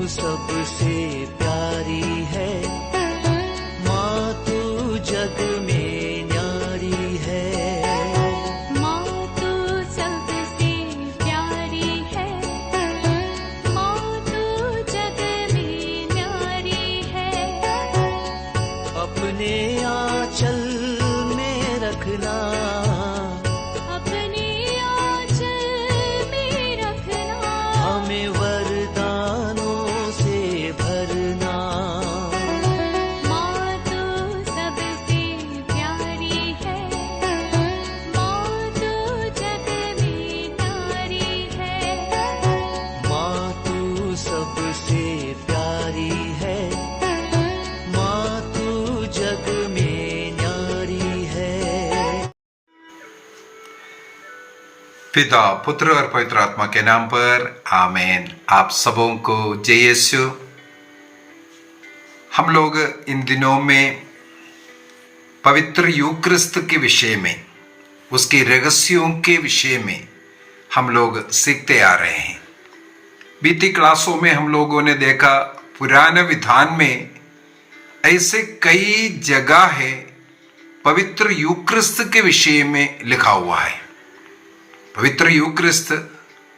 सबसे प्यारी है, माँ तू जग में न्यारी है। माँ तू सबसे प्यारी है, माँ तू जग में न्यारी है। अपने आंचल में रखना, अपने आंचल में रखना, हमें वरदानों से भरना। माँ तू सबसे प्यारी है, माँ तू जग में न्यारी है। माँ तू सबसे प्यारी है, माँ तू जग में न्यारी है। पिता, पुत्र और पवित्र आत्मा के नाम पर आमीन। आप सबों को जय यीशु। हम लोग इन दिनों में पवित्र यूक्रिस्त के विषय में, उसके रहस्यों के विषय में हम लोग सीखते आ रहे हैं। बीती क्लासों में हम लोगों ने देखा पुराने विधान में ऐसे कई जगह है पवित्र यूक्रिस्त के विषय में लिखा हुआ है। पवित्र यूक्रिस्त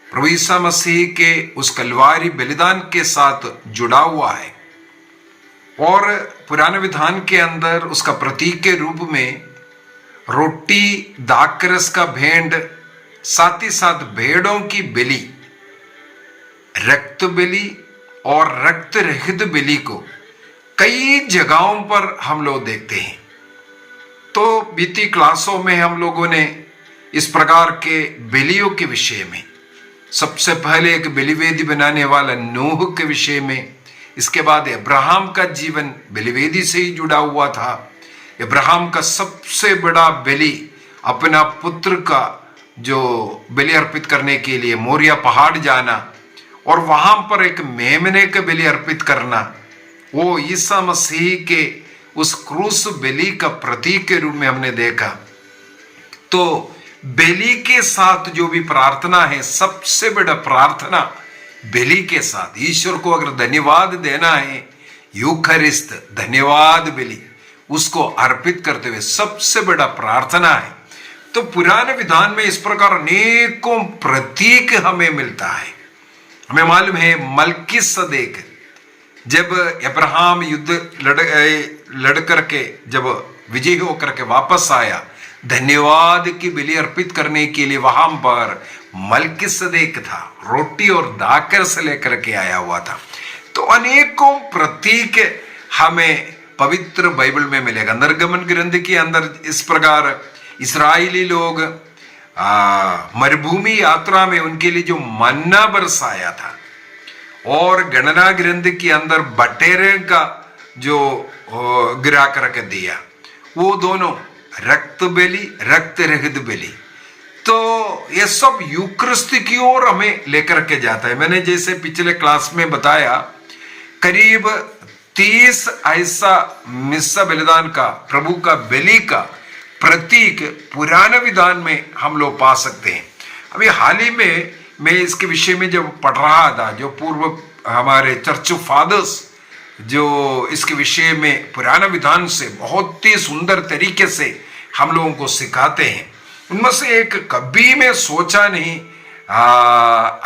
प्रभु ईसा मसीह के उस कलवारी बलिदान के साथ जुड़ा हुआ है और पुराने विधान के अंदर उसका प्रतीक के रूप में रोटी, दाखरस का भेंट, साथ ही साथ भेड़ों की बलि, रक्त बलि और रक्त रहित बलि को कई जगहों पर हम लोग देखते हैं। तो बीती क्लासों में हम लोगों ने इस प्रकार के बलियों के विषय में, सबसे पहले एक बलिवेदी बनाने वाला नूह के विषय में, इसके बाद अब्राहम का जीवन बलिवेदी से ही जुड़ा हुआ था। अब्राहम का सबसे बड़ा बलि अपना पुत्र का जो बलि अर्पित करने के लिए मोरिया पहाड़ जाना और वहां पर एक मेमने का बलि अर्पित करना, वो ईसा मसीह के उस क्रूस बलि का प्रतीक के रूप में हमने देखा। तो बलि के साथ जो भी प्रार्थना है, सबसे बड़ा प्रार्थना बलि के साथ ईश्वर को अगर धन्यवाद देना है, यूखरिस्त धन्यवाद बलि उसको अर्पित करते हुए सबसे बड़ा प्रार्थना है। तो पुराने विधान में इस प्रकार अनेकों प्रतीक हमें मिलता है। हमें मालूम है मलकीसदेक जब अब्राहम युद्ध लड़ करके जब विजयी होकर के वापस आया, धन्यवाद की बलि अर्पित करने के लिए वहां पर मलकीसदेक था, रोटी और दाखर से लेकर के आया हुआ था। तो अनेकों प्रतीक हमें पवित्र बाइबल में मिलेगा। निर्गमन ग्रंथ के अंदर इस प्रकार इस्राएली लोग मरुभूमि यात्रा में उनके लिए जो मन्ना बरसाया था, और गणना ग्रंथ के अंदर बटेरे का जो गिरा करके दिया, वो दोनों रक्त बलि, रक्त रहित बलि। तो ये सब यूक्रिस्त की ओर हमें लेकर के जाता है। मैंने जैसे पिछले क्लास में बताया, करीब 30 ऐसा मिस्सा बलिदान का, प्रभु का बलि का प्रतीक पुराने विधान में हम लोग पा सकते हैं। अभी हाल ही में मैं इसके विषय में जब पढ़ रहा था, जो पूर्व हमारे चर्च फादर्स जो इसके विषय में पुराना विधान से बहुत ही सुंदर तरीके से हम लोगों को सिखाते हैं, उनमें से एक कभी मैं सोचा नहीं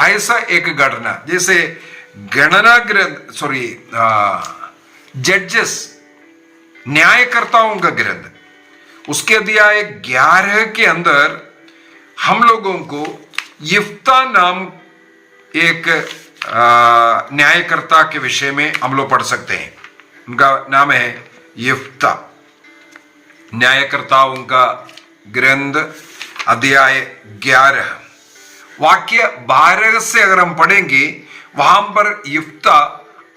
ऐसा एक घटना, जैसे गणना ग्रंथ जजेस न्यायकर्ताओं का ग्रंथ, उसके अध्याय 11 के अंदर हम लोगों को यिफ्ता नाम एक न्यायकर्ता के विषय में हम लोग पढ़ सकते हैं। उनका नाम है यिफ्ता। न्यायकर्ताओं का ग्रंथ अध्याय 11 वाक्य 12 से अगर हम पढ़ेंगे, वहां पर यिफ्ता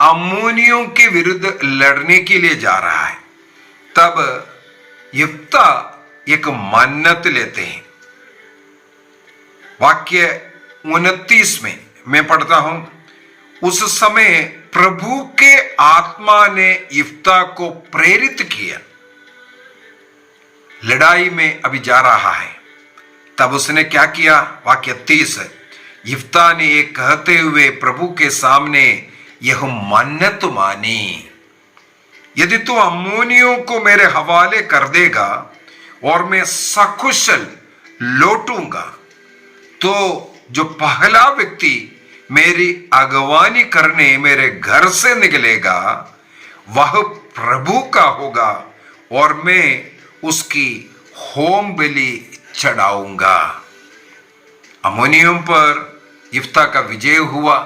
अम्मोनियों के विरुद्ध लड़ने के लिए जा रहा है। तब यिफ्ता एक मन्नत लेते हैं। वाक्य 29 में मैं पढ़ता हूं, उस समय प्रभु के आत्मा ने यिफ्ता को प्रेरित किया, लड़ाई में अभी जा रहा है। तब उसने क्या किया? वाक्य 30, यिफ्ता ने ये कहते हुए प्रभु के सामने यह मन्नत माने, यदि तू अम्मोनियों को मेरे हवाले कर देगा और मैं सकुशल लौटूंगा, तो जो पहला व्यक्ति मेरी अगवानी करने मेरे घर से निकलेगा वह प्रभु का होगा और मैं उसकी होम बलि चढ़ाऊंगा। अम्मोनियों पर यिफ्ता का विजय हुआ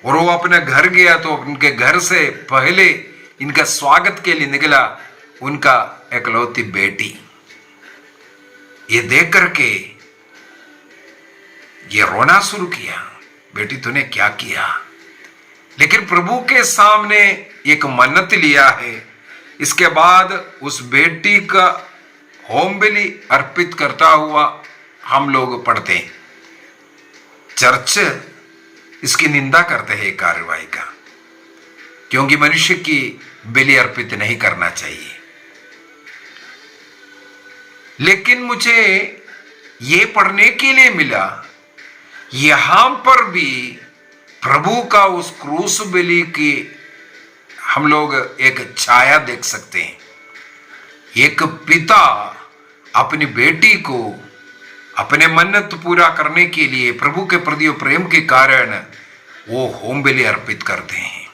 और वो अपने घर गया, तो उनके घर से पहले इनका स्वागत के लिए निकला उनका एकलौती बेटी। ये देख करके ये रोना शुरू किया, बेटी तूने क्या किया। लेकिन प्रभु के सामने एक मन्नत लिया है। इसके बाद उस बेटी का होम बलि अर्पित करता हुआ हम लोग पढ़ते हैं। चर्च इसकी निंदा करते हैं कार्रवाई का, क्योंकि मनुष्य की बलि अर्पित नहीं करना चाहिए। लेकिन मुझे ये पढ़ने के लिए मिला, यहां पर भी प्रभु का उस क्रूस बलि की हम लोग एक छाया देख सकते हैं। एक पिता अपनी बेटी को अपने मन्नत पूरा करने के लिए प्रभु के प्रति प्रेम के कारण वो होम बलि अर्पित करते हैं।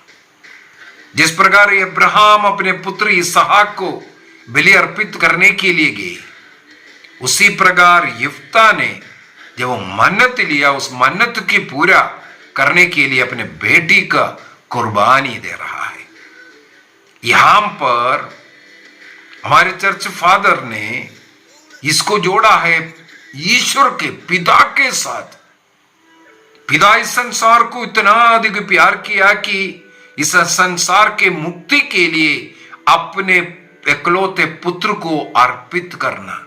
जिस प्रकार अब्राहम अपने पुत्र इसहाक को बलि अर्पित करने के लिए गए, उसी प्रकार यिफ्ता ने जब वो मन्नत लिया, उस मन्नत की पूरा करने के लिए अपने बेटी का कुर्बानी दे रहा है। यहां पर हमारे चर्च फादर ने इसको जोड़ा है ईश्वर के पिता के साथ। पिता इस संसार को इतना अधिक प्यार किया कि इस संसार के मुक्ति के लिए अपने एकलौते पुत्र को अर्पित करना।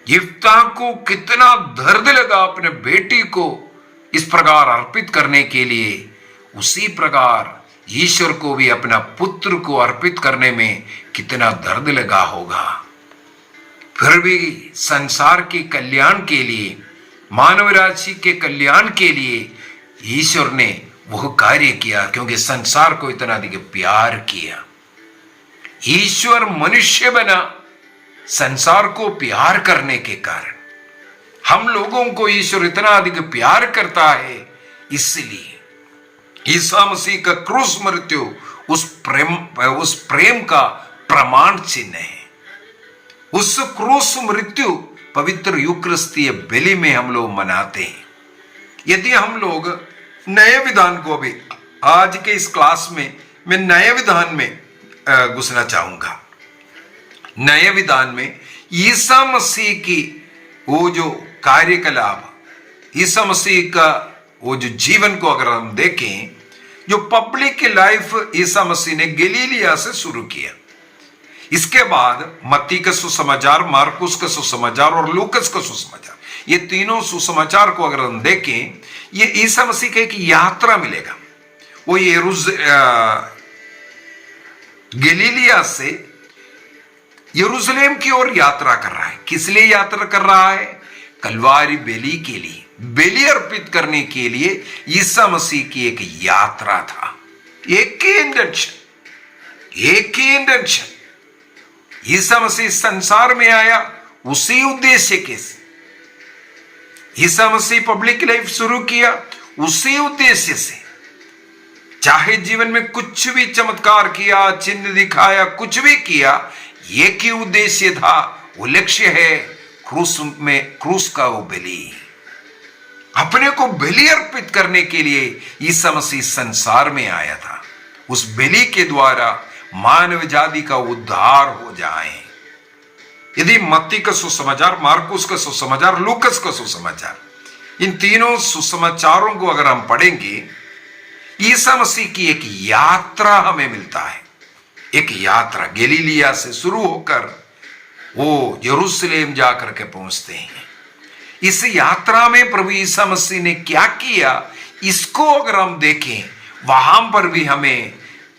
यिफ्ता को कितना दर्द लगा अपने बेटी को इस प्रकार अर्पित करने के लिए, उसी प्रकार ईश्वर को भी अपना पुत्र को अर्पित करने में कितना दर्द लगा होगा। फिर भी संसार के कल्याण के लिए, मानव राशि के कल्याण के लिए ईश्वर ने वह कार्य किया, क्योंकि संसार को इतना अधिक प्यार किया। ईश्वर मनुष्य बना संसार को प्यार करने के कारण। हम लोगों को ईश्वर इतना अधिक प्यार करता है, इसलिए ईसा मसीह का क्रूस मृत्यु उस प्रेम का प्रमाण चिन्ह है। उस क्रूस मृत्यु पवित्र यूकरिस्तीय बलि में हम लोग मनाते हैं। यदि हम लोग नए विधान को भी आज के इस क्लास में मैं नए विधान में घुसना चाहूंगा। नए विधान में ईसा मसीह की वो जो कार्यकलाप, ईसा मसीह का वो जो जीवन को अगर हम देखें, जो पब्लिक लाइफ ईसा मसीह ने गलीलिया से शुरू किया, इसके बाद मत्ती का सुसमाचार, मार्कुस का सुसमाचार और लूकस का सुसमाचार, ये तीनों सुसमाचार को अगर हम देखें, ये ईसा मसीह की एक यात्रा मिलेगा। वो गलीलिया से यरूशलेम की ओर यात्रा कर रहा है। किस लिए यात्रा कर रहा है? कलवारी बलि के लिए, बलि अर्पित करने के लिए ईसा मसीह की एक यात्रा था। एक ही इंटेंशन। ईसा मसीह संसार में आया उसी उद्देश्य के से। ईसा मसीह पब्लिक लाइफ शुरू किया उसी उद्देश्य से। चाहे जीवन में कुछ भी चमत्कार किया, चिन्ह दिखाया, कुछ भी किया, एक ही उद्देश्य था। वो लक्ष्य है क्रूस का वो बलि। अपने को बलि अर्पित करने के लिए ईसा मसीह संसार में आया था। उस बलि के द्वारा मानव जाति का उद्धार हो जाए। यदि मत्ती का सुसमाचार, मार्कुस का सुसमाचार, लूकस का सुसमाचार, इन तीनों सुसमाचारों को अगर हम पढ़ेंगे, ईसा मसीह की एक यात्रा हमें मिलता है। एक यात्रा गलीलिया से शुरू होकर वो यरूशलेम जाकर के पहुंचते हैं। इस यात्रा में प्रभु ईसा मसीह ने क्या किया, इसको अगर हम देखें, वहां पर भी हमें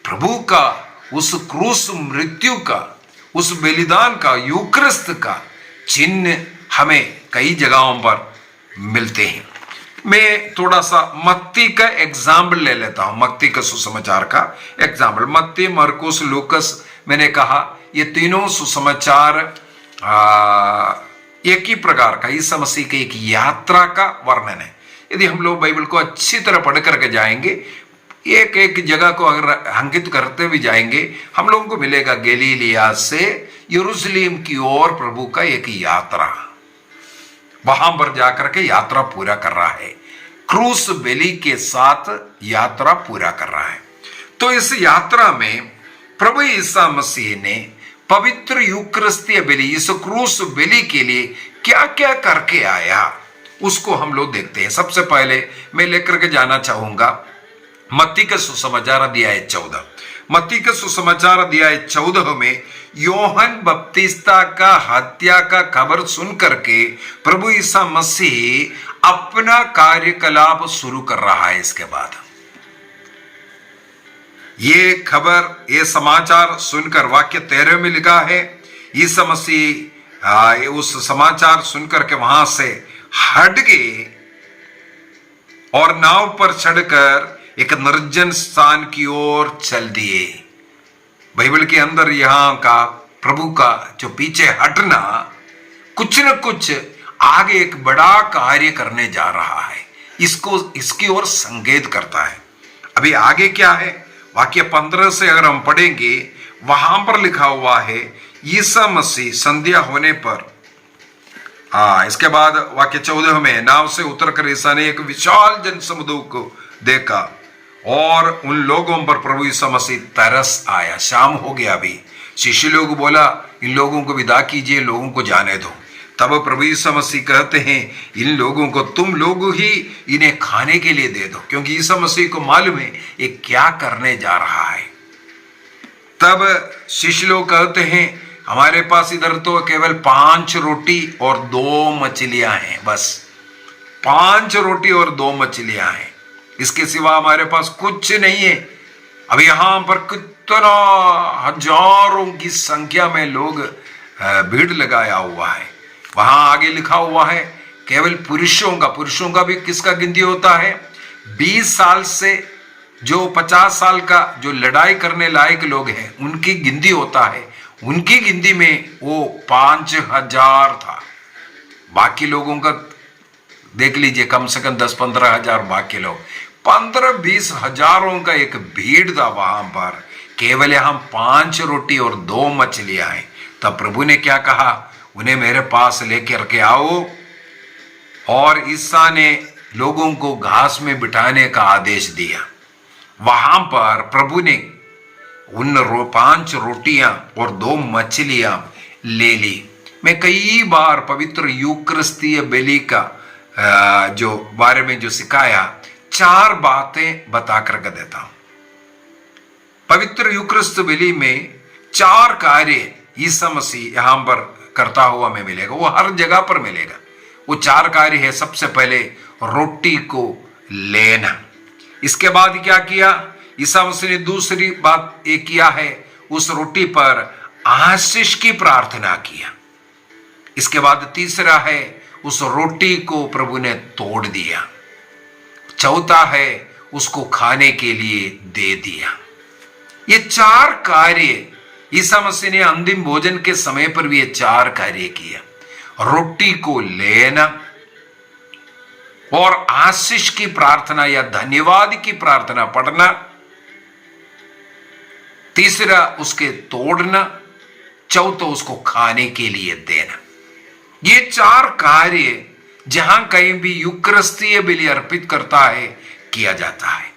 प्रभु का उस क्रूस मृत्यु का, उस बलिदान का, यूकरिस्त का चिन्ह हमें कई जगहों पर मिलते हैं। मैं थोड़ा सा मत्ती का एग्जाम्पल ले लेता हूं, मत्ती का सुसमाचार का एग्जाम्पल। मत्ती, मरकुस, लूकस, मैंने कहा ये तीनों सुसमाचार एक ही प्रकार का ईसा मसीह की एक यात्रा का वर्णन है। यदि हम लोग बाइबल को अच्छी तरह पढ़ करके जाएंगे, एक एक जगह को अगर अंकित करते भी जाएंगे, हम लोगों को मिलेगा गलीलिया से यरूशलेम की ओर प्रभु का एक यात्रा, वहां पर जाकर के यात्रा पूरा कर रहा है, क्रूस बेली के साथ यात्रा पूरा कर रहा है। तो इस यात्रा में प्रभु ईसा मसीह ने पवित्र यूकरिस्तीय बलि, इस क्रूस बलि के लिए क्या क्या करके आया, उसको हम लोग देखते हैं। सबसे पहले मैं लेकर के जाना चाहूंगा मत्ती का सुसमाचार अध्याय 14। मत्ती का सुसमाचार अध्याय 14 में योहन बपतिस्ता का हत्या का खबर सुन करके प्रभु ईसा मसीह अपना कार्यकलाप शुरू कर रहा है। इसके बाद ये खबर, ये समाचार सुनकर वाक्य 13 में लिखा है, ईसा मसीह उस समाचार सुनकर के वहां से हट गए और नाव पर चढ़कर एक निर्जन स्थान की ओर चल दिए। बाइबल के अंदर यहां का प्रभु का जो पीछे हटना कुछ न कुछ आगे एक बड़ा कार्य करने जा रहा है, इसको इसकी ओर संकेत करता है। अभी आगे क्या है, वाक्य 15 से अगर हम पढ़ेंगे, वहां पर लिखा हुआ है ईसा मसीह संध्या होने पर, इसके बाद वाक्य 14 में, नाव से उतरकर ईसा ने एक विशाल जन समुदाय को देखा और उन लोगों पर प्रभु ईसा मसीह तरस आया। शाम हो गया, अभी शिष्य लोग बोला इन लोगों को विदा कीजिए, लोगों को जाने दो। तब प्रभु ईसा मसीह कहते हैं इन लोगों को तुम लोग ही इन्हें खाने के लिए दे दो, क्योंकि ईसा मसीह को मालूम है ये क्या करने जा रहा है। तब शिष्य लोग कहते हैं हमारे पास इधर तो केवल 5 रोटी और 2 मछलियां हैं, बस 5 रोटी और 2 मछलियां हैं, इसके सिवा हमारे पास कुछ नहीं है। अब यहां पर कितना हजारों की संख्या में लोग भीड़ लगाया हुआ है। वहां आगे लिखा हुआ है केवल पुरुषों का भी किसका गिनती होता है, 20 साल से जो 50 साल का जो लड़ाई करने लायक लोग हैं उनकी गिनती होता है। उनकी गिनती में वो 5000 था। बाकी लोगों का देख लीजिए, कम से कम 10-15 हजार बाकी लोग, 15-20 हजारों का एक भीड़ था वहां पर। केवल यहां 5 रोटी और 2 मछलियां हैं। तब प्रभु ने क्या कहा, उन्हें मेरे पास लेकर के आओ। और ईसा ने लोगों को घास में बिठाने का आदेश दिया। वहां पर प्रभु ने उन 5 रोटियां और 2 मछलियां ले ली। मैं कई बार पवित्र यूकरिस्तीय बलि का जो बारे में जो सिखाया, 4 बातें बता करके देता हूं। पवित्र यूकरिस्त बलि में 4 कार्य ईसा मसीह यहां पर करता हुआ हमें मिलेगा, वो हर जगह पर मिलेगा। वो 4 कार्य है। सबसे पहले रोटी को लेना। इसके बाद क्या किया ईसा मसीह ने, दूसरी बात ये किया है, उस रोटी पर आशीष की प्रार्थना किया। इसके बाद तीसरा है, उस रोटी को प्रभु ने तोड़ दिया। चौथा है, उसको खाने के लिए दे दिया। ये 4 कार्य ईसा मसीह ने अंतिम भोजन के समय पर भी ये 4 कार्य किया। रोटी को लेना और आशीष की प्रार्थना या धन्यवाद की प्रार्थना पढ़ना, तीसरा उसके तोड़ना, चौथा उसको खाने के लिए देना। ये 4 कार्य जहां कहीं भी यूकरिस्तीय बलि अर्पित करता है किया जाता है।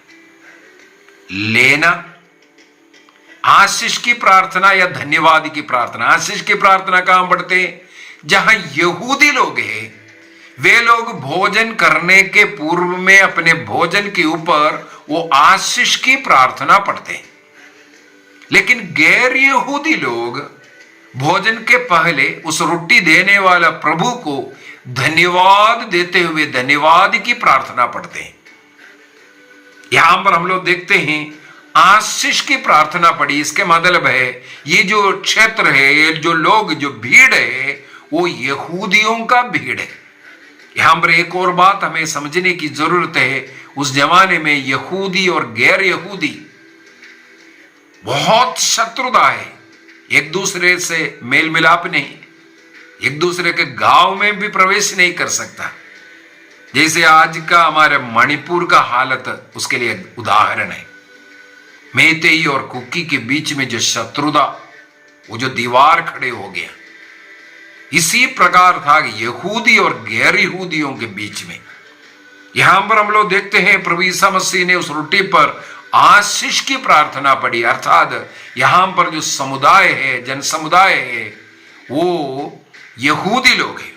लेना, आशीष की प्रार्थना या धन्यवाद की प्रार्थना। आशीष की प्रार्थना कहां पढ़ते हैं, जहां यहूदी लोग हैं वे लोग भोजन करने के पूर्व में अपने भोजन के ऊपर वो आशीष की प्रार्थना पढ़ते हैं। लेकिन गैर यहूदी लोग भोजन के पहले उस रोटी देने वाला प्रभु को धन्यवाद देते हुए धन्यवाद की प्रार्थना पढ़ते हैं। यहां पर हम लोग देखते हैं आशीष की प्रार्थना पड़ी। इसके मतलब है ये जो क्षेत्र है, ये जो लोग, जो भीड़ है, वो यहूदियों का भीड़ है। यहां पर एक और बात हमें समझने की जरूरत है। उस जमाने में यहूदी और गैर यहूदी बहुत शत्रुता है, एक दूसरे से मेल मिलाप नहीं, एक दूसरे के गांव में भी प्रवेश नहीं कर सकता। जैसे आज का हमारे मणिपुर का हालत उसके लिए उदाहरण है। मेतेई और कुकी के बीच में जो शत्रुता, वो जो दीवार खड़े हो गया, इसी प्रकार था यहूदी और गैर यहूदियों के बीच में। यहां पर हम लोग देखते हैं प्रभु यीशु मसीह ने उस रोटी पर आशीष की प्रार्थना पड़ी, अर्थात यहां पर जो समुदाय है, जन समुदाय है, वो यहूदी लोग हैं।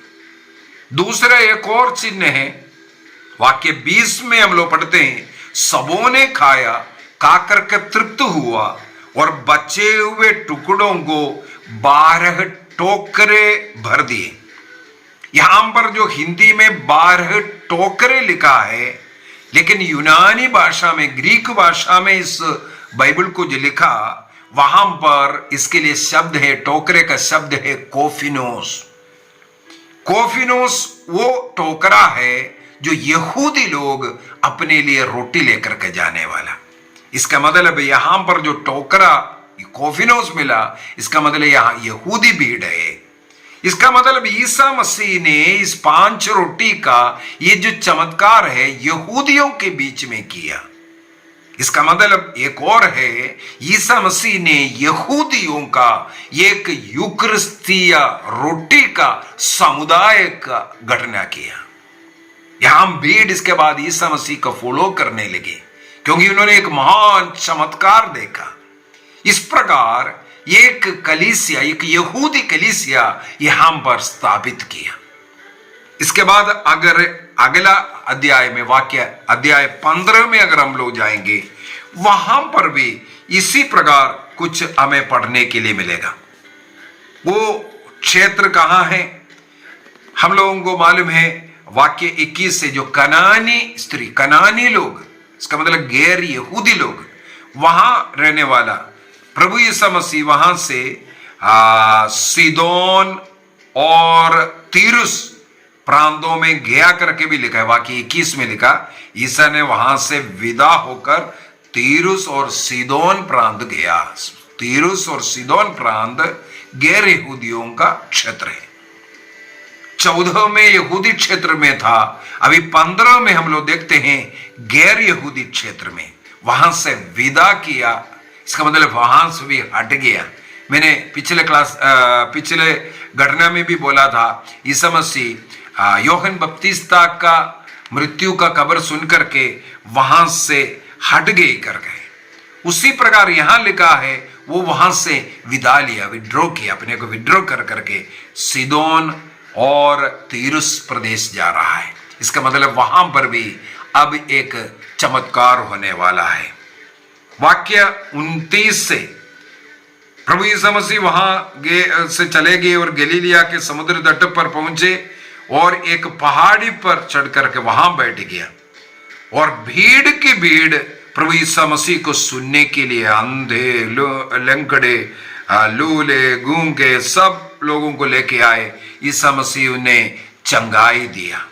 दूसरा एक और चिन्ह है, वाक्य 20 में हम लोग पढ़ते हैं, सबों ने खाया, खाकर के तृप्त हुआ और बचे हुए टुकड़ों को 12 टोकरे भर दिए। यहां पर जो हिंदी में 12 टोकरे लिखा है, लेकिन यूनानी भाषा में, ग्रीक भाषा में इस बाइबल को जो लिखा, वहां पर इसके लिए शब्द है, टोकरे का शब्द है कोफिनोस। कोफिनोस वो टोकरा है जो यहूदी लोग अपने लिए रोटी लेकर के जाने वाला। इसका मतलब यहां पर जो टोकरा कोफिनोस मिला, इसका मतलब यहां यहूदी भीड़ है। इसका मतलब ईसा मसीह ने इस 5 रोटी का ये जो चमत्कार है यहूदियों के बीच में किया। इसका मतलब एक और है, ईसा मसीह ने यहूदियों का एक यूकरिस्तिया रोटी का समुदाय का गठन किया। यहां भीड़ इसके बाद ईसा मसीह को फॉलो करने लगे, क्योंकि उन्होंने एक महान चमत्कार देखा। इस प्रकार एक कलीसिया, एक यहूदी कलीसिया यहां पर स्थापित किया। इसके बाद अगर अगला अध्याय में, वाक्य अध्याय 15 में अगर हम लोग जाएंगे, वहां पर भी इसी प्रकार कुछ हमें पढ़ने के लिए मिलेगा। वो क्षेत्र कहां है हम लोगों को मालूम है। वाक्य 21 से जो कनानी स्त्री, कनानी लोग, इसका मतलब गैर यहूदी लोग, वहां रहने वाला प्रभु यीशु मसीह वहां से सीदोन और तीरुस प्रांतों में गया करके भी लिखा है। वाक्य 21 में लिखा, ईसा ने वहां से विदा होकर तीरुस और सीदोन प्रांत गया। तीरुस और सीदोन प्रांत गैर यहूदियों का क्षेत्र है। 14 में यहूदी क्षेत्र में था, अभी 15 में हम लोग देखते हैं गैर यहूदी क्षेत्र में, वहां से विदा किया। इसका मतलब वहां से भी हट गया। मैंने पिछले घटना में भी बोला था, ईसा मसीह यूहन्ना बपतिस्ता का मृत्यु का खबर सुनकर के वहां से हट गए कर गए। उसी प्रकार यहां लिखा है, वो वहां से विदा लिया, विड्रॉ किया, अपने को विड्रॉ कर करके सीदोन और तीरुस प्रदेश जा रहा है। इसका मतलब वहां पर भी अब एक चमत्कार होने वाला है। वाक्य 29 से प्रभु यीशु मसीह वहां से चले गए और गलीलिया के समुद्र तट पर पहुंचे और एक पहाड़ी पर चढ़ करके वहां बैठ गया। और भीड़ की भीड़ प्रभु यीशु मसीह को सुनने के लिए अंधे, लंगड़े, लूले, गूंगे सब लोगों को लेके आए। ईसा मसीह उन्हें चंगाई दिया।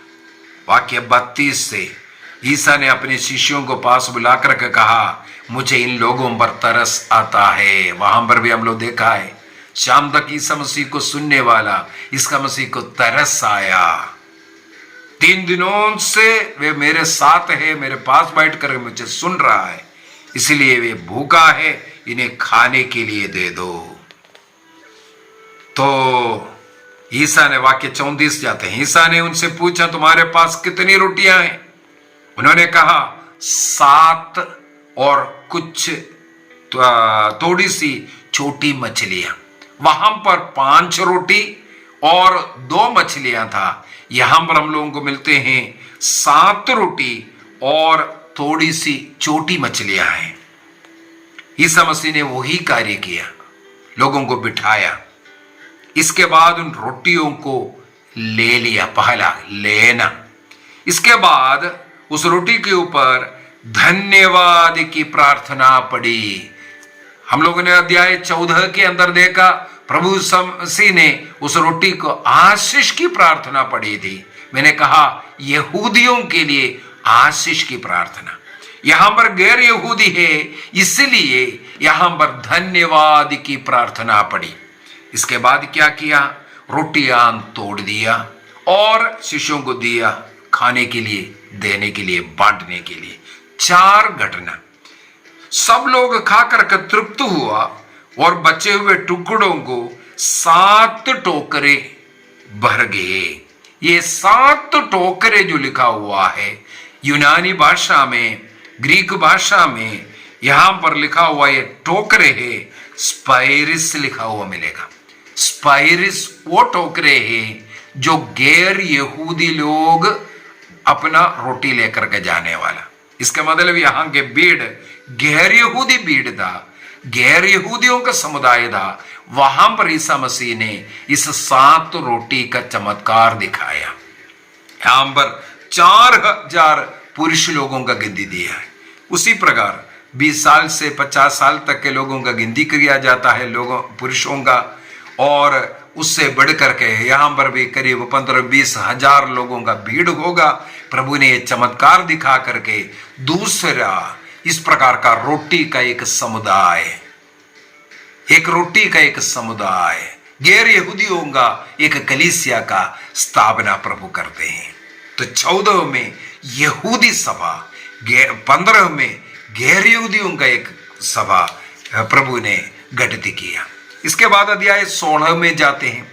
वाक्य 32 से ईसा ने अपने शिष्यों को पास बुला करके कहा, मुझे इन लोगों पर तरस आता है। वहां पर भी हम लोग देखा है, शाम तक ईसा मसीह को सुनने वाला, इसका मसीह को तरस आया। 3 दिनों से वे मेरे साथ है, मेरे पास बैठ कर मुझे सुन रहा है, इसलिए वे भूखा है, इन्हें खाने के लिए दे दो। तो ईसा ने, वाक्य 34 जाते हैं, ईसा ने उनसे पूछा, तुम्हारे पास कितनी रोटियां हैं? उन्होंने कहा, 7 और कुछ थोड़ी सी छोटी मछलियां। वहां पर 5 रोटी और 2 मछलियां था। यहां पर हम लोगों को मिलते हैं 7 रोटी और थोड़ी सी छोटी मछलियां हैं। ईसा मसीह ने वही कार्य किया, लोगों को बिठाया। इसके बाद उन रोटियों को ले लिया, पहला लेना। इसके बाद उस रोटी के ऊपर धन्यवाद की प्रार्थना पड़ी। हम लोगों ने अध्याय 14 के अंदर देखा, प्रभु मसीह ने उस रोटी को आशीष की प्रार्थना पड़ी थी। मैंने कहा यहूदियों के लिए आशीष की प्रार्थना। यहां पर गैर यहूदी है, इसलिए यहां पर धन्यवाद की प्रार्थना पड़ी। इसके बाद क्या किया? रोटियां तोड़ दिया और शिष्यों को दिया खाने के लिए, देने के लिए, बांटने के लिए। 4 घटना। सब लोग खाकर के तृप्त हुआ और बचे हुए टुकड़ों को 7 टोकरे भर गए। ये 7 टोकरे जो लिखा हुआ है यूनानी भाषा में, ग्रीक भाषा में, यहां पर लिखा हुआ ये टोकरे है, स्पाइरिस लिखा हुआ मिलेगा। स्पाइरिस वो टोकरे हैं जो गैर यहूदी लोग अपना रोटी लेकर के जाने वाला। इसका मतलब यहां के भीड़ गैर यहूदी भीड़ था, गैर यहूदियों का समुदाय था। वहां पर ईसा मसीह ने इस 7 रोटी का चमत्कार दिखाया। यहां पर 4000 पुरुष लोगों का गिनती दिया है। उसी प्रकार 20 साल से 50 साल तक के लोगों का गिनती किया जाता है, लोगों पुरुषों का, और उससे बढ़कर के यहां पर भी करीब 15-20 हजार लोगों का भीड़ होगा। प्रभु ने यह चमत्कार दिखा करके दूसरा इस प्रकार का रोटी का एक समुदाय, एक रोटी का एक समुदाय, गैर यहूदियों का एक कलीसिया का स्थापना प्रभु करते हैं। तो 14 में यहूदी सभा, 15 में गैर यहूदियों का एक सभा प्रभु ने गठित किया। इसके बाद अध्याय 16 में जाते हैं।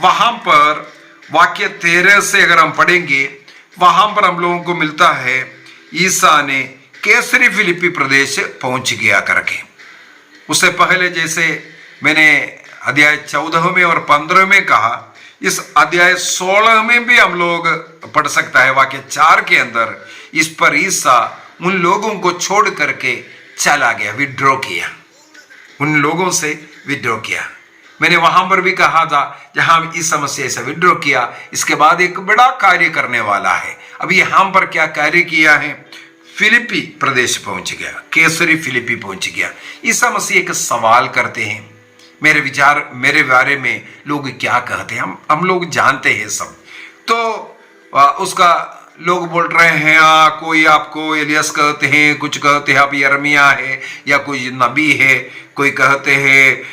वहां पर वाक्य 13 से अगर हम पढ़ेंगे, वहां पर हम लोगों को मिलता है ईसा ने कैसरी फिलिपी प्रदेश पहुंच गया करके। उससे पहले जैसे मैंने अध्याय 14 में और 15 में कहा, इस अध्याय 16 में भी हम लोग पढ़ सकता है। वाक्य 4 के अंदर इस पर ईसा उन लोगों को छोड़ करके चला गया, विड्रॉ किया, उन लोगों से विड्रॉ किया। मैंने वहां पर भी कहा था जहां ईसा मसीह से विड्रॉ किया, इसके बाद एक बड़ा कार्य करने वाला है। अब यहां पर क्या कार्य किया है? फिलिपी प्रदेश पहुंच गया, कैसरी फिलिपी पहुंच गया। ईसा मसीह एक सवाल करते हैं, मेरे बारे में लोग क्या कहते हैं, हम लोग जानते हैं सब। तो उसका लोग बोल रहे हैं कोई आपको एलियस कहते हैं, कुछ कहते हैं आप यर्मिया है या कोई नबी है, कोई कहते हैं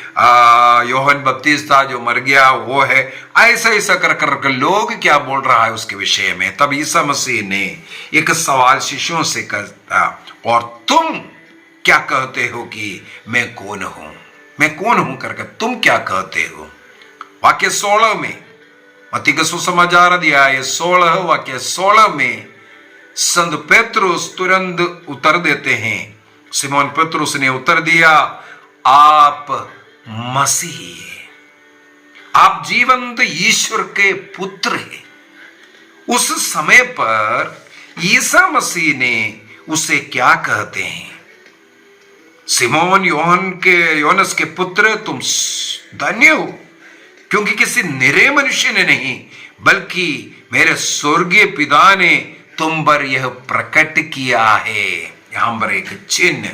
योहन बपतिस्ता जो मर गया वो है। ऐसा ऐसा कर लोग क्या बोल रहा है उसके विषय में। तब ईसा मसीह ने एक सवाल शिष्यों से करता, और तुम क्या कहते हो कि मैं कौन हूं, मैं कौन हूं करके तुम क्या कहते हो। वाक्य 16 में, मत्ती का सुसमाचार अध्याय 16 वाक्य 16 में संत पेत्रुस तुरंत उत्तर देते हैं। सिमोन पेत्रुस ने उत्तर दिया, आप मसीह, आप जीवंत ईश्वर के पुत्र हैं। उस समय पर ईसा मसीह ने उसे क्या कहते हैं? सिमोन योनस के पुत्र, तुम धन्य हो, क्योंकि किसी निरे मनुष्य ने नहीं बल्कि मेरे स्वर्गीय पिता ने तुम पर यह प्रकट किया है। यहां पर एक चिन्ह,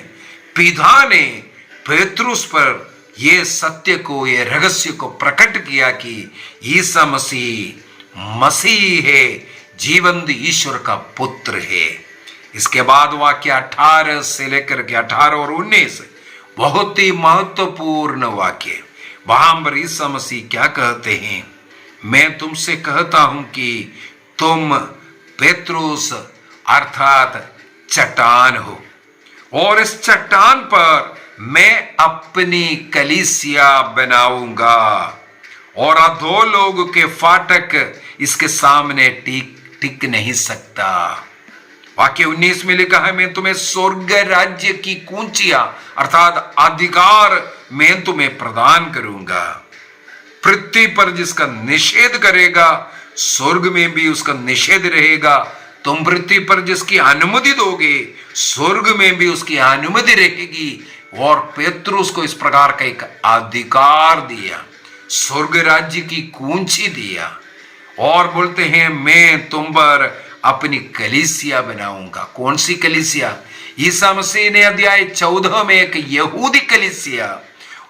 पिता ने पेत्रुस पर यह सत्य को, यह रहस्य को प्रकट किया कि ईसा मसीह है, जीवंत ईश्वर का पुत्र है। इसके बाद वाक्य 18 से लेकर के 18 और 19 बहुत ही महत्वपूर्ण वाक्य। वहां पर ईसा मसीह क्या कहते हैं? मैं तुमसे कहता हूं कि तुम पेत्रुस अर्थात चट्टान हो, और इस चट्टान पर मैं अपनी कलीसिया बनाऊंगा, और अधो लोग के फाटक इसके सामने टिक नहीं सकता। वाक्य 19 में लिखा है, मैं तुम्हें स्वर्ग राज्य की कुंजियां अर्थात अधिकार मैं तुम्हें प्रदान करूंगा। पृथ्वी पर जिसका निषेध करेगा स्वर्ग में भी उसका निषेध रहेगा। तुम पृथ्वी पर जिसकी अनुमति दोगे स्वर्ग में भी उसकी अनुमति रहेगी। और पेत्रुस को इस प्रकार का एक अधिकार दिया, स्वर्ग राज्य की कुंजी दिया, और बोलते हैं मैं तुम पर अपनी कलीसिया बनाऊंगा। कौन सी कलीसिया? ईसा मसीह ने अध्याय 14 में एक यहूदी कलीसिया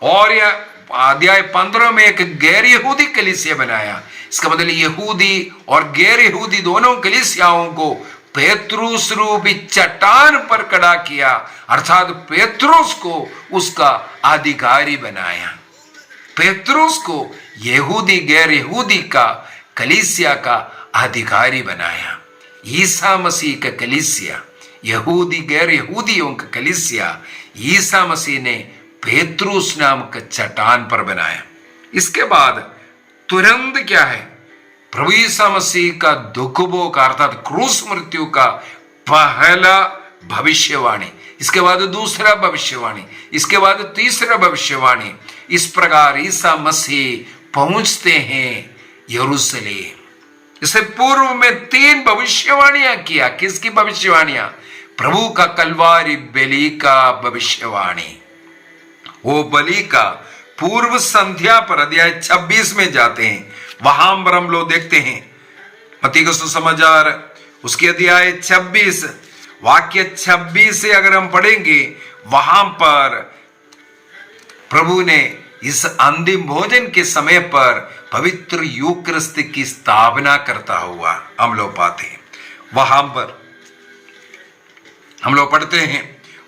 और अध्याय 15 में एक गैर यहूदी कलीसिया बनाया। इसका मतलब यहूदी और गैर यहूदी दोनों कलीसियाओं को पेत्रुस रूपी चट्टान पर खड़ा किया, अर्थात पेत्रुस को उसका अधिकारी बनाया। पेत्रुस को यहूदी गैर यहूदी का कलीसिया का अधिकारी बनाया। ईसा मसीह का कलीसिया, यहूदी गैर यहूदियों का कलीसिया ईसा मसीह ने पेत्रुस नाम का चट्टान पर बनाया। इसके बाद तुरंत क्या है, प्रभु ईसा मसीह का दुख भोग अर्थात क्रूस मृत्यु का पहला भविष्यवाणी, इसके बाद दूसरा भविष्यवाणी, इसके बाद तीसरा भविष्यवाणी। इस प्रकार ईसा मसीह पहुंचते हैं यरूशलेम। इससे पूर्व में 3 भविष्यवाणियां किया। किसकी भविष्यवाणियां? प्रभु का कलवारी बलि का भविष्यवाणी। वो बलि का पूर्व संध्या पर अध्याय 26 में जाते हैं, वहां पर हम लोग देखते हैं मत्ती का सुसमाचार उसके अध्याय 26 वाक्य 26 से अगर हम पढ़ेंगे, वहां पर प्रभु ने इस अंतिम भोजन के समय पर पवित्र यूकरिस्ट की स्थापना करता हुआ हम लोग पाते हैं। वहां पर हम लोग पढ़ते हैं,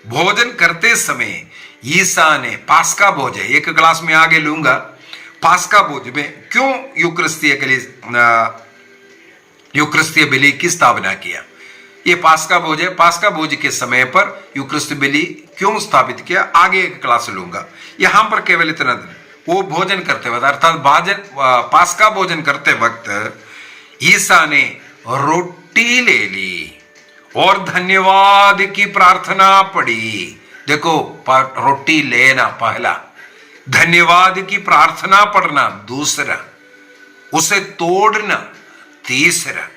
भोजन करते समय ईसा ने पास्का भोज, एक क्लास में आगे लूंगा, पास्का भोज में क्यों यूक्रिस्तीय बलि की स्थापना किया। ये पास्का भोज है, पास्का भोज के समय पर यूक्रिस्तीय बलि क्यों स्थापित किया, आगे एक क्लास लूंगा। यहां पर केवल इतना, वो भोजन करते वक्त अर्थात पास्का भोजन करते वक्त ईसा ने रोटी ले ली और धन्यवाद की प्रार्थना पढ़ी। देखो, रोटी लेना पहला, धन्यवाद की प्रार्थना पढ़ना दूसरा, उसे तोड़ना तीसरा।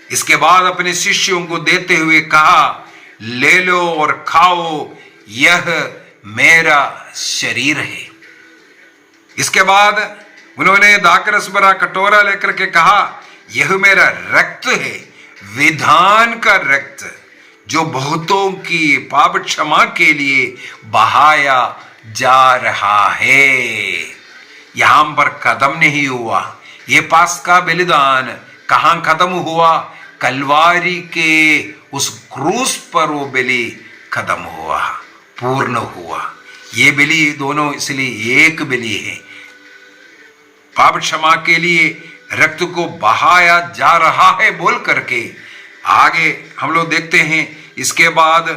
इसके बाद अपने शिष्यों को देते हुए कहा, ले लो और खाओ, यह मेरा शरीर है। इसके बाद उन्होंने दाखरस भरा कटोरा लेकर के कहा, यह मेरा रक्त है, विधान का रक्त, जो बहुतों की पाप क्षमा के लिए बहाया जा रहा है। यहां पर खत्म नहीं हुआ। ये पास्का बलिदान कहां खत्म हुआ? कलवारी के उस क्रूस पर वो बलि खत्म हुआ, पूर्ण हुआ। ये बलि दोनों इसलिए एक बलि है, पाप क्षमा के लिए रक्त को बहाया जा रहा है बोल करके आगे हम लोग देखते हैं। इसके बाद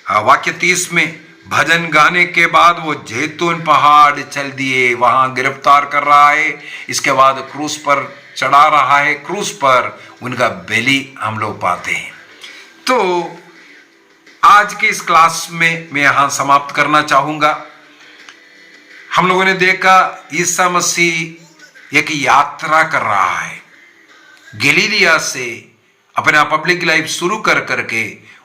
वाक्य 30 में भजन गाने के बाद वो जैतून पहाड़ चल दिए, वहां गिरफ्तार कर रहा है। इसके बाद क्रूस पर चढ़ा रहा है, क्रूस पर उनका बलि हम लोग पाते हैं। तो आज के इस क्लास में मैं यहां समाप्त करना चाहूंगा। हम लोगों ने देखा ईसा मसीह एक यात्रा कर रहा है, गलीलिया से अपना पब्लिक लाइफ शुरू कर करके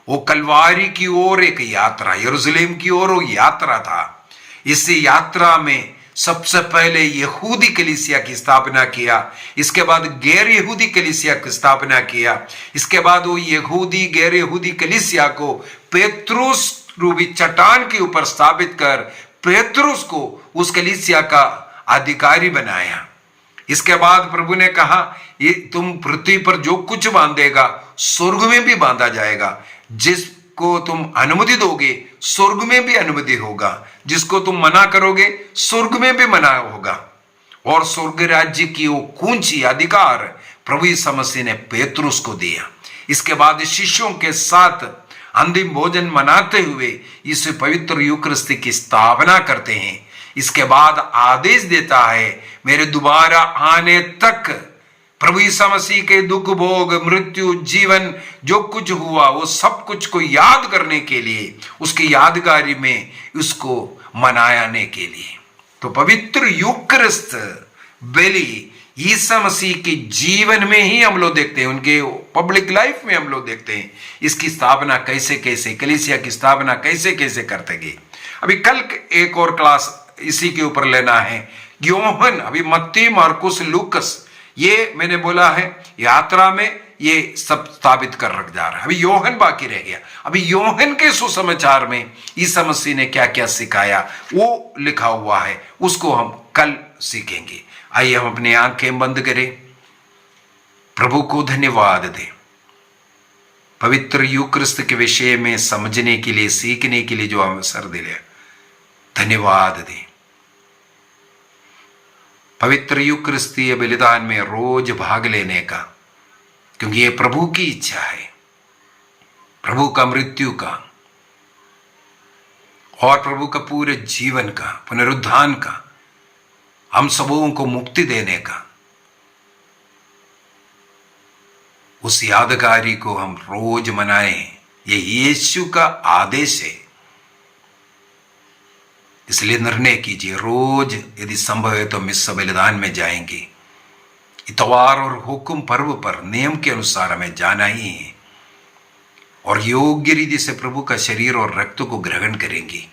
वो कलवारी की ओर एक यात्रा, यरूशलेम की ओर वो यात्रा था। इस यात्रा में सबसे पहले यहूदी कलीसिया की स्थापना किया, इसके बाद गैर यहूदी कलीसिया की स्थापना किया। इसके बाद वो यहूदी गैर यहूदी कलीसिया को पेत्रुस रूपी चट्टान के ऊपर स्थापित कर पेत्रुस को उस कलीसिया का अधिकारी बनाया। इसके बाद प्रभु ने कहा, ये तुम पृथ्वी पर जो कुछ बांधेगा स्वर्ग में भी बांधा जाएगा, जिसको तुम अनुमति दोगे स्वर्ग में भी अनुमति होगा, जिसको तुम मना करोगे स्वर्ग में भी मना होगा। और स्वर्ग राज्य की वो कुंजी अधिकार प्रभु यीशु मसीह ने पेत्रुस को दिया। इसके बाद शिष्यों के साथ अंतिम भोजन मनाते हुए इस पवित्र यूकरिस्ट की स्थापना करते हैं। इसके बाद आदेश देता है, मेरे दोबारा आने तक प्रभु यीशु मसीह के दुख भोग मृत्यु जीवन जो कुछ हुआ वो सब कुछ को याद करने के लिए, उसकी यादगारी में उसको मनाने के लिए। तो पवित्र यूकरिस्ट बलि यीशु मसीह के जीवन में ही हम लोग देखते हैं, उनके पब्लिक लाइफ में हम लोग देखते हैं इसकी स्थापना कैसे कैसे, कलीसिया की स्थापना कैसे कैसे करते गए। अभी कल एक और क्लास इसी के ऊपर लेना है। योहन, अभी मत्ती मार्कुस लूकस, ये मैंने बोला है यात्रा में ये सब स्थापित कर रख जा रहा है। अभी योहन बाकी रह गया। अभी योहन के सुसमाचार में यीशु मसीह ने क्या क्या सिखाया वो लिखा हुआ है, उसको हम कल सीखेंगे। आइए हम अपनी आंखें बंद करें। प्रभु को धन्यवाद दें। पवित्र यूक्रिस्त के विषय में समझने के लिए, सीखने के लिए जो अवसर दिले, धन्यवाद दें। पवित्र यूक्रिस्तीय बलिदान में रोज भाग लेने का, क्योंकि ये प्रभु की इच्छा है, प्रभु का मृत्यु का और प्रभु का पूरे जीवन का, पुनरुत्थान का, हम सबों को मुक्ति देने का, उस यादगारी को हम रोज मनाएं। ये यीशु का आदेश है। इसलिए निर्णय कीजिए, रोज यदि संभव है तो मिस्सा बलिदान में जाएंगे। इतवार और हुक्म पर्व पर नियम के अनुसार हमें जाना ही है और योग्य रीति से प्रभु का शरीर और रक्त को ग्रहण करेंगे।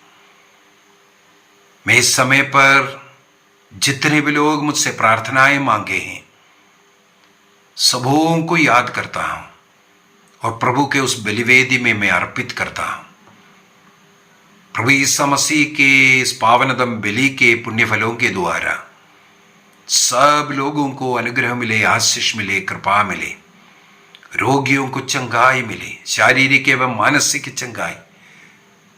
मैं इस समय पर जितने भी लोग मुझसे प्रार्थनाएं मांगे हैं, सबों को याद करता हूं और प्रभु के उस बलिवेदी में मैं अर्पित करता हूं। प्रभु यीशु मसीह के इस पावनदम बलि के पुण्य फलों के द्वारा सब लोगों को अनुग्रह मिले, आशीष मिले, कृपा मिले, रोगियों को चंगाई मिले, शारीरिक एवं मानसिक चंगाई,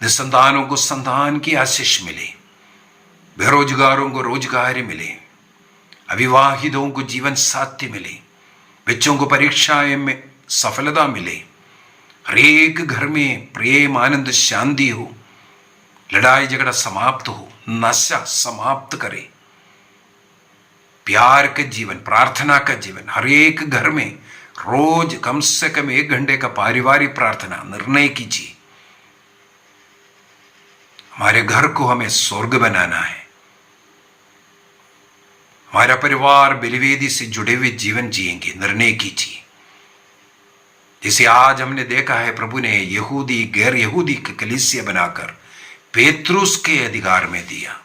निसंतानों को संतान की आशीष मिले, बेरोजगारों को रोजगार मिले, अविवाहितों को जीवन साथी मिले, बच्चों को परीक्षाएं में सफलता मिले, हर एक घर में प्रेम, आनंद, शांति हो, लड़ाई झगड़ा समाप्त हो, नशा समाप्त करे, प्यार का जीवन, प्रार्थना का जीवन, हर एक घर में रोज कम से कम 1 घंटे का पारिवारिक प्रार्थना निर्णय कीजिए। हमारे घर को हमें स्वर्ग बनाना है। हमारा परिवार बलिवेदी से जुड़े हुए जीवन जिएंगे, निर्णय कीजिए। जिसे आज हमने देखा है, प्रभु ने यहूदी गैर यहूदी की कलीसिया बनाकर पेत्रुस के अधिकार में दिया।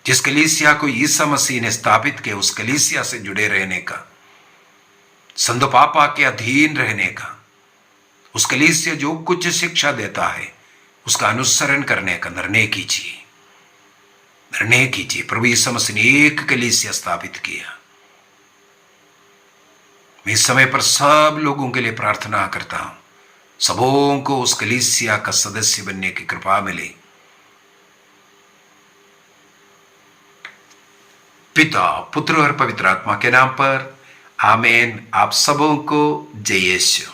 जिस कलीसिया को यीशु मसीह ने स्थापित किया, उस कलीसिया से जुड़े रहने का, संत पापा के अधीन रहने का, उस कलीसिया जो कुछ शिक्षा देता है उसका अनुसरण करने का निर्णय कीजिए। निर्णय कीजिए। प्रभु यीशु मसीह ने एक कलीसिया स्थापित किया। मैं इस समय पर सब लोगों के लिए प्रार्थना करता हूं, सबों को उस कलीसिया का सदस्य बनने की कृपा मिले। पिता, पुत्र और पवित्र आत्मा के नाम पर आमीन। आप सबों को जय यीशु।